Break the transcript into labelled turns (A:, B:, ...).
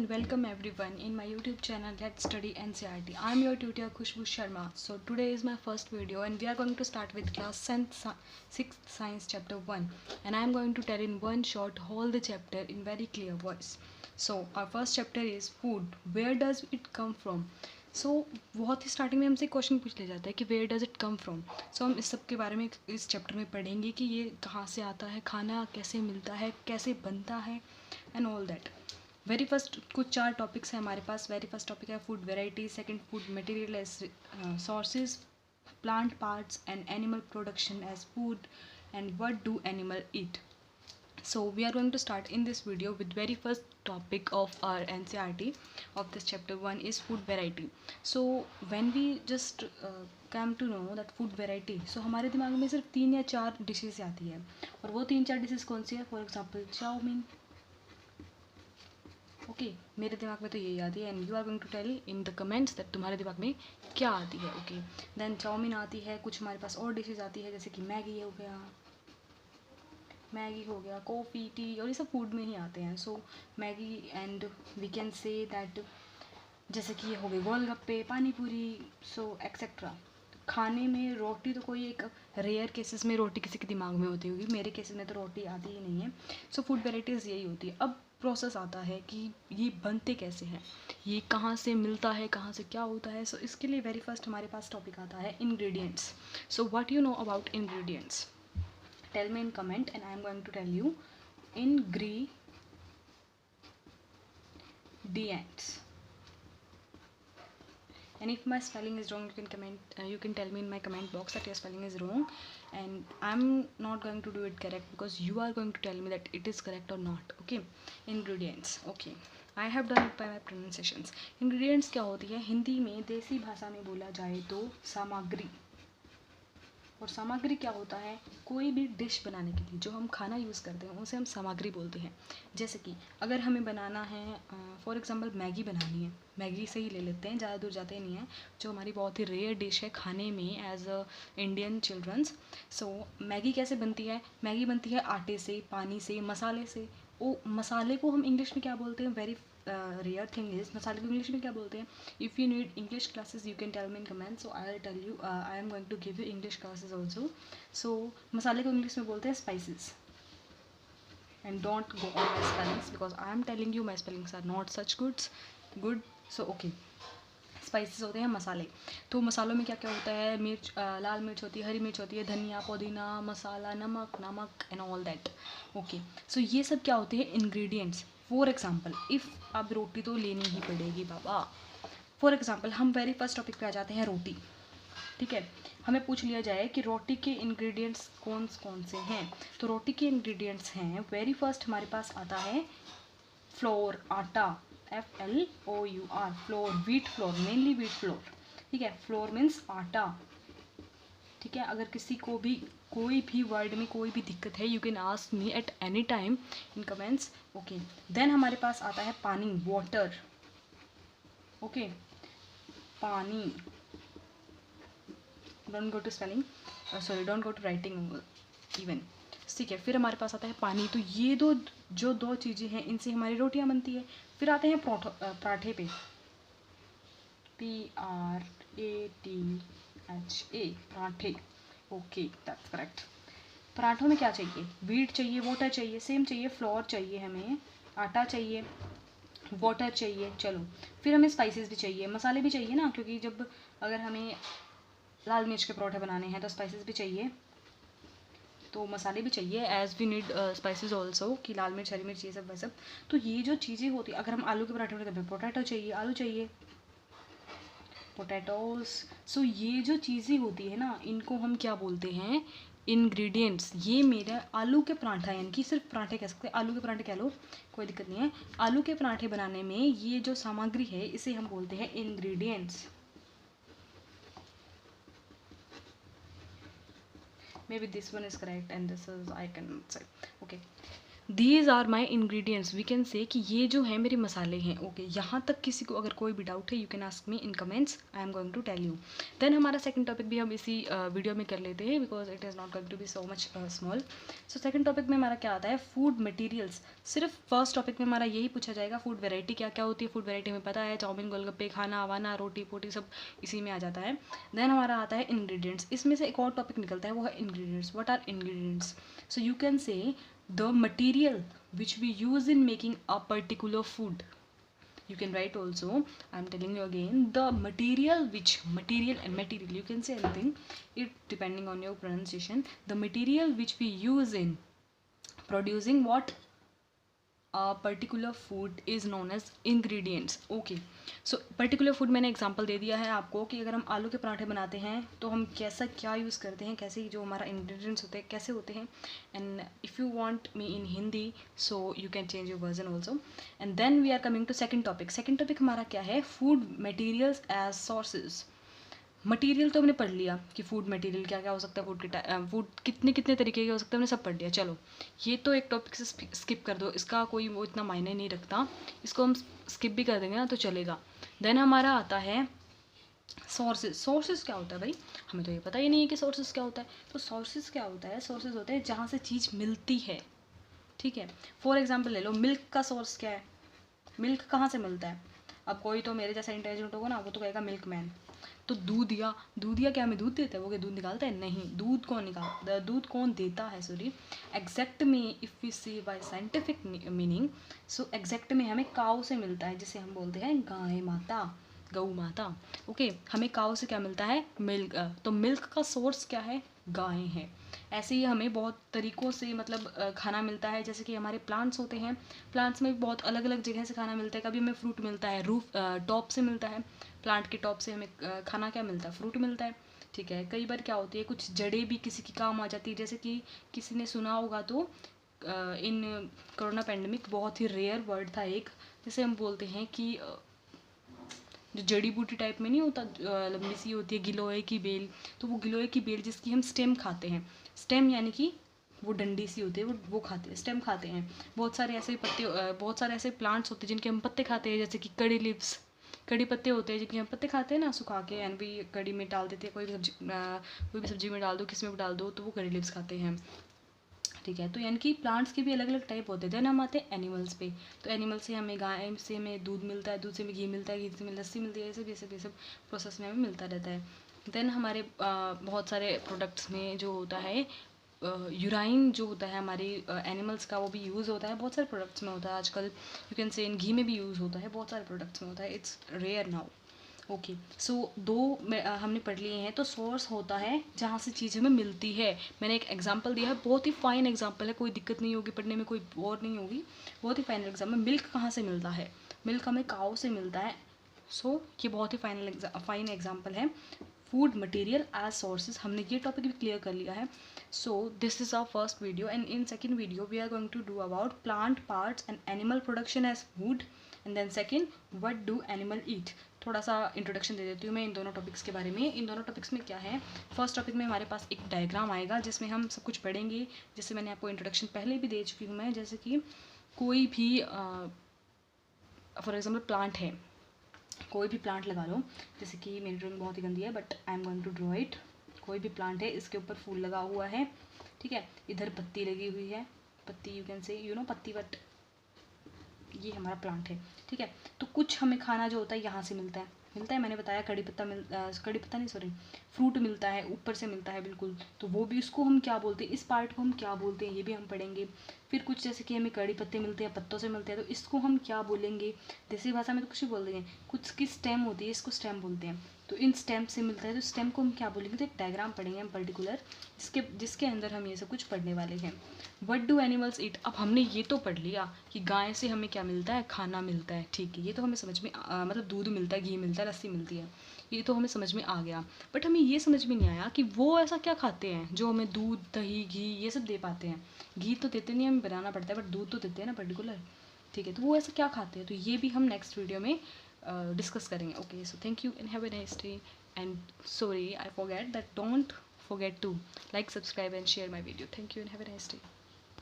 A: and welcome everyone in my YouTube channel Let's Study NCERT. I am your tutor Khushbu Sharma. So today is my first video and we are going to start with class 6th science chapter 1 and I am going to tell in one shot whole the chapter in very clear voice. So our first chapter is food. Where does it come from? सो बहुत ही starting में हमसे question पूछ लिया जाता है कि where does it come from. So हम इस सब के बारे में इस चैप्टर में पढ़ेंगे कि ये कहाँ से आता है, खाना कैसे मिलता है, कैसे बनता है and all that. Very first कुछ 4 टॉपिक्स हैं हमारे पास. वेरी फर्स्ट टॉपिक है food variety, second food material as sources, plant parts and animal production as food and what do animal eat. So we are going to start in this video with very first topic of our NCERT of this chapter 1 is food variety. So when we just come to know that food variety, so हमारे दिमाग में सिर्फ 3 या 4 dishes आती है और वो 3-4 dishes कौन सी है. For example chowmein. ओके मेरे दिमाग में तो यही आती है and you are going to tell in the comments that तुम्हारे दिमाग में क्या आती है. ओके देन चाउमीन आती है. कुछ हमारे पास और डिशेज आती है जैसे कि मैगी हो गया, कॉफ़ी, टी और ये सब फूड में ही आते हैं. So Maggi and we can say that जैसे कि ये हो गए गोलगप्पे, पानी पूरी, सो एक्सेट्रा. खाने में रोटी तो कोई एक रेयर केसेस में रोटी किसी के दिमाग में होती होगी, मेरे केसेस में तो रोटी आती ही नहीं है. सो फूड वेराइटीज़ यही होती है. अब प्रोसेस आता है कि ये बनते कैसे हैं, ये कहाँ से मिलता है, कहाँ से क्या होता है. सो इसके लिए वेरी फर्स्ट हमारे पास टॉपिक आता है ingredients. So what you know about ingredients? Tell me in comment and I am going to tell you ingredients. And if my spelling is wrong, you can comment. You can tell me in my comment box that your spelling is wrong, and I'm not going to do it correct because you are going to tell me that it is correct or not. Okay, ingredients. Okay, I have done it by my pronunciations. Ingredients क्या होती है? हिंदी में देसी भाषा में बोला जाए तो सामग्री. और सामग्री क्या होता है? कोई भी डिश बनाने के लिए जो हम खाना यूज़ करते हैं उसे हम सामग्री बोलते हैं. जैसे कि अगर हमें बनाना है फॉर एग्जांपल मैगी बनानी है, मैगी से ही ले लेते हैं, ज़्यादा दूर जाते नहीं हैं, जो हमारी बहुत ही रेयर डिश है खाने में as a Indian childrens. So Maggi कैसे बनती है? मैगी बनती है आटे से, पानी से, मसाले से. वो मसाले को हम इंग्लिश में क्या बोलते हैं? वेरी रेयर थिंग इज मसाले को इंग्लिश में क्या बोलते हैं? If you need English classes you can tell me in comment. So I will tell you, I am going to give you English classes also. So मसाले को English में बोलते हैं spices. And don't go on my spellings because I am telling you my spellings are not such good. So okay, spices होते हैं मसाले. तो मसालों में क्या क्या होता है? मिर्च, लाल मिर्च होती है, हरी मिर्च होती है, धनिया, पुदीना, मसाला, नमक एंड ऑल दैट. ओके, सो ये सब क्या होते हैं? इंग्रेडिएंट्स. फॉर एग्जाम्पल इफ़ अब रोटी तो लेनी ही पड़ेगी बाबा. फॉर एग्जाम्पल हम वेरी फर्स्ट टॉपिक पे आ जाते हैं रोटी. ठीक है, हमें पूछ लिया जाए कि रोटी के इंग्रेडिएंट्स कौन से हैं. तो रोटी के इंग्रेडिएंट्स हैं, वेरी फर्स्ट हमारे पास आता है फ्लोर, आटा, FLOUR, floor, wheat flour, mainly wheat flour. ठीक है, फ्लोर मीन्स आटा. ठीक है, अगर किसी को भी कोई भी वर्ड में कोई भी दिक्कत है you can ask me at any time in comments. Okay, then हमारे पास आता है पानी, वाटर. ओके, पानी. Don't go to spelling, sorry don't go to writing even. ठीक है, फिर हमारे पास आता है पानी. तो ये दो चीज़ें हैं, इनसे हमारी रोटियां बनती है. फिर आते हैं पराठे पे, PRATHA, पराठे. Okay that's correct. पराठों में क्या चाहिए? व्हीट चाहिए, वाटर चाहिए, सेम चाहिए, फ्लोर चाहिए, हमें आटा चाहिए, वाटर चाहिए. चलो, फिर हमें स्पाइसेस भी चाहिए, मसाले भी चाहिए ना, क्योंकि जब अगर हमें लाल मिर्च के पराठे बनाने हैं तो स्पाइसेस भी चाहिए, तो मसाले भी चाहिए. As we need spices also कि लाल मिर्च, हरी मिर्च, ये सब वैसे. तो ये जो चीज़ें होती है, अगर हम आलू के पराठे बनाते हैं तो पोटैटो चाहिए, आलू चाहिए, पोटैटोस. सो ये जो चीज़ें होती है ना, इनको हम क्या बोलते हैं? इंग्रेडिएंट्स. ये मेरा आलू के पराठा, यानी कि सिर्फ पराठे कह सकते हैं, आलू के पराठे कह लो, कोई दिक्कत नहीं है. आलू के पराठे बनाने में ये जो सामग्री है इसे हम बोलते हैं ingredients. Maybe this one is correct and this is I can say. Okay, these are my ingredients, we can say कि ये जो है मेरे मसाले हैं। ओके, यहाँ तक किसी को अगर कोई भी डाउट है, you can ask me in comments, I am going to tell you. Then हमारा सेकंड टॉपिक भी हम इसी वीडियो में कर लेते हैं, because it is not going to be so much small. So second topic में हमारा क्या आता है, फूड मटेरियल्स। सिर्फ फर्स्ट टॉपिक में हमारा यही पूछा जाएगा, फूड वेराइटी क्या क्या होती है। फूड वेराइटी में पता है, चाउमीन, गोलगप्पे, खाना वाना, रोटी पोटी सब इसी में आ जाता है। देन हमारा आता है इंग्रेडिएंट्स, इसमें से एक और टॉपिक निकलता है, वो है ingredients. What are ingredients? So you can say the material which we use in making a particular food. You can write also, I am telling you again, the material which, material and material, you can say anything, it depending on your pronunciation. The material which we use in producing what a particular food is known as ingredients. Okay, so particular food मैंने example दे दिया है आपको कि अगर हम आलू के पराठे बनाते हैं तो हम कैसा क्या यूज़ करते हैं, कैसे जो हमारा इंग्रेडिएंट्स होते हैं कैसे होते हैं। And if you want me in Hindi so you can change your version also. And then we are coming to second topic. Second topic हमारा क्या है, food materials as sources. Material तो हमने पढ़ लिया कि फूड मटेरियल क्या क्या हो सकता है, फूड के फूड कितने कितने तरीके के हो सकते हैं, हमने सब पढ़ लिया। चलो ये तो एक टॉपिक से स्किप कर दो, इसका कोई वो इतना मायने नहीं रखता, इसको हम स्किप भी कर देंगे ना तो चलेगा। देन हमारा आता है सोर्सेज। सोर्सेज क्या होता है भाई, हमें तो ये पता ही नहीं है कि सोर्सेज क्या होता है। तो सोर्सेज क्या होता है, सोर्सेज होते हैं जहाँ से चीज़ मिलती है। ठीक है, फॉर एग्जाम्पल ले लो, मिल्क का सोर्स क्या है, मिल्क कहाँ से मिलता है। अब कोई तो मेरे जैसा इंटेलिजेंट होगा ना, वो तो कहेगा मिल्क मैन। तो दूधिया क्या हमें दूध देता है, वो क्या दूध निकालता है? नहीं, दूध कौन देता है, सॉरी। एग्जैक्ट में if we see by scientific meaning, so exact में हमें काऊ से मिलता है, जिसे हम बोलते हैं गाय माता, गऊ माता। ओके, हमें काऊ से क्या मिलता है, मिल्क। तो मिल्क का सोर्स क्या है, गाय है। ऐसे ही हमें बहुत तरीक़ों से मतलब खाना मिलता है, जैसे कि हमारे प्लांट्स होते हैं, प्लांट्स में भी बहुत अलग अलग जगह से खाना मिलता है। कभी हमें फ्रूट मिलता है, टॉप से मिलता है, प्लांट के टॉप से हमें खाना क्या मिलता है, फ्रूट मिलता है। ठीक है, कई बार क्या होती है, कुछ जड़ें भी किसी की काम आ जाती है, जैसे कि किसी ने सुना होगा तो इन कोरोना पैंडमिक बहुत ही रेयर वर्ड था एक, जैसे हम बोलते हैं कि जो जड़ी बूटी टाइप में नहीं होता, लंबी सी होती है गिलोय की बेल, तो वो गिलोय की बेल जिसकी हम स्टेम खाते हैं, स्टेम यानी कि वो डंडी सी होती है, वो खाते हैं, स्टेम खाते हैं। बहुत सारे ऐसे बहुत सारे ऐसे प्लांट्स होते हैं जिनके हम पत्ते खाते हैं, जैसे कि कड़ी लिव्स, कड़ी पत्ते होते हैं जिनके हम पत्ते खाते हैं ना सुखा के, एंड भी कड़ी में डाल देते हैं, कोई भी सब्जी में डाल दो, किस में भी डाल दो, तो वो कड़ी लिव्स खाते हैं। ठीक है, तो यानी कि प्लांट्स के भी अलग अलग टाइप होते हैं। देन हम आते हैं एनिमल्स पे। तो एनिमल से हमें गाय से हमें दूध मिलता है, दूध से हमें घी मिलता है, घी से हमें लस्सी मिलती है, ये सब प्रोसेस में हमें मिलता रहता है। देन हमारे बहुत सारे प्रोडक्ट्स में जो होता है यूराइन जो होता है हमारी एनिमल्स का, वो भी यूज़ होता है, बहुत सारे प्रोडक्ट्स में होता है आजकल। यू कैन से इन घी में भी यूज़ होता है, बहुत सारे प्रोडक्ट्स में होता है, इट्स रेयर नाउ। ओके, सो हमने पढ़ लिए हैं। तो सोर्स होता है जहाँ से चीज़ हमें मिलती है। मैंने एक एग्जांपल दिया है, बहुत ही फाइन एग्जांपल है, कोई दिक्कत नहीं होगी पढ़ने में, कोई और नहीं होगी, बहुत ही फाइन एग्जाम्पल। मिल्क कहाँ से मिलता है, मिल्क हमें काऊ से मिलता है। सो ये बहुत ही फाइन एग्जाम्पल है। फूड मटेरियल एज सोर्सेज, हमने ये टॉपिक भी क्लियर कर लिया है। So this is our first video, and in second video we are going to do about plant parts and animal production as food, and then second what do animal eat. थोड़ा सा introduction दे देती हूँ मैं इन दोनों topics के बारे में। इन दोनों टॉपिक्स में क्या है, फर्स्ट टॉपिक में हमारे पास एक डायग्राम आएगा जिसमें हम सब कुछ पढ़ेंगे, जैसे मैंने आपको इंट्रोडक्शन पहले भी दे चुकी हूँ मैं, जैसे कि कोई भी फॉर एग्जाम्पल प्लांट है, कोई भी प्लांट लगा लो, जैसे कि मेरी ड्राइंग बहुत ही गंदी है but I am going to draw it. कोई भी प्लांट है, इसके ऊपर फूल लगा हुआ है, ठीक है, इधर पत्ती लगी हुई है, पत्ती यू कैन से पत्ती, बट ये हमारा प्लांट है। ठीक है, तो कुछ हमें खाना जो होता है यहाँ से मिलता है, मैंने बताया कड़ी पत्ता नहीं सॉरी, फ्रूट मिलता है, ऊपर से मिलता है बिल्कुल, तो वो भी उसको हम क्या बोलते हैं, इस पार्ट को हम क्या बोलते हैं, ये भी हम पढ़ेंगे। फिर कुछ जैसे कि हमें कड़ी पत्ते मिलते हैं, पत्तों से मिलते हैं, तो इसको हम क्या बोलेंगे, देसी भाषा में तो कुछ भी बोल देंगे, कुछ की स्टेम होती है, इसको स्टेम बोलते हैं, तो इन स्टेम से मिलता है, तो स्टेम को हम क्या बोलेंगे, तो एक डायग्राम पढ़ेंगे हम पर्टिकुलर, जिसके अंदर हम ये सब कुछ पढ़ने वाले हैं। व्हाट डू एनिमल्स ईट, अब हमने ये तो पढ़ लिया कि गाय से हमें क्या मिलता है, खाना मिलता है, ठीक है, ये तो हमें समझ में मतलब दूध मिलता है, घी मिलता है, लस्सी मिलती है, ये तो हमें समझ में आ गया। बट हमें ये समझ में नहीं आया कि वो ऐसा क्या खाते हैं जो हमें दूध दही घी ये सब दे पाते हैं। घी तो देते नहीं, हमें बनाना पड़ता है, बट दूध तो देते हैं ना पर्टिकुलर, ठीक है, तो वो ऐसा क्या खाते हैं, तो ये भी हम नेक्स्ट वीडियो में डिस्कस करेंगे। Okay, so thank you and have a nice day, and sorry I forget that, don't forget to like, subscribe and share my video. Thank you and have a nice day.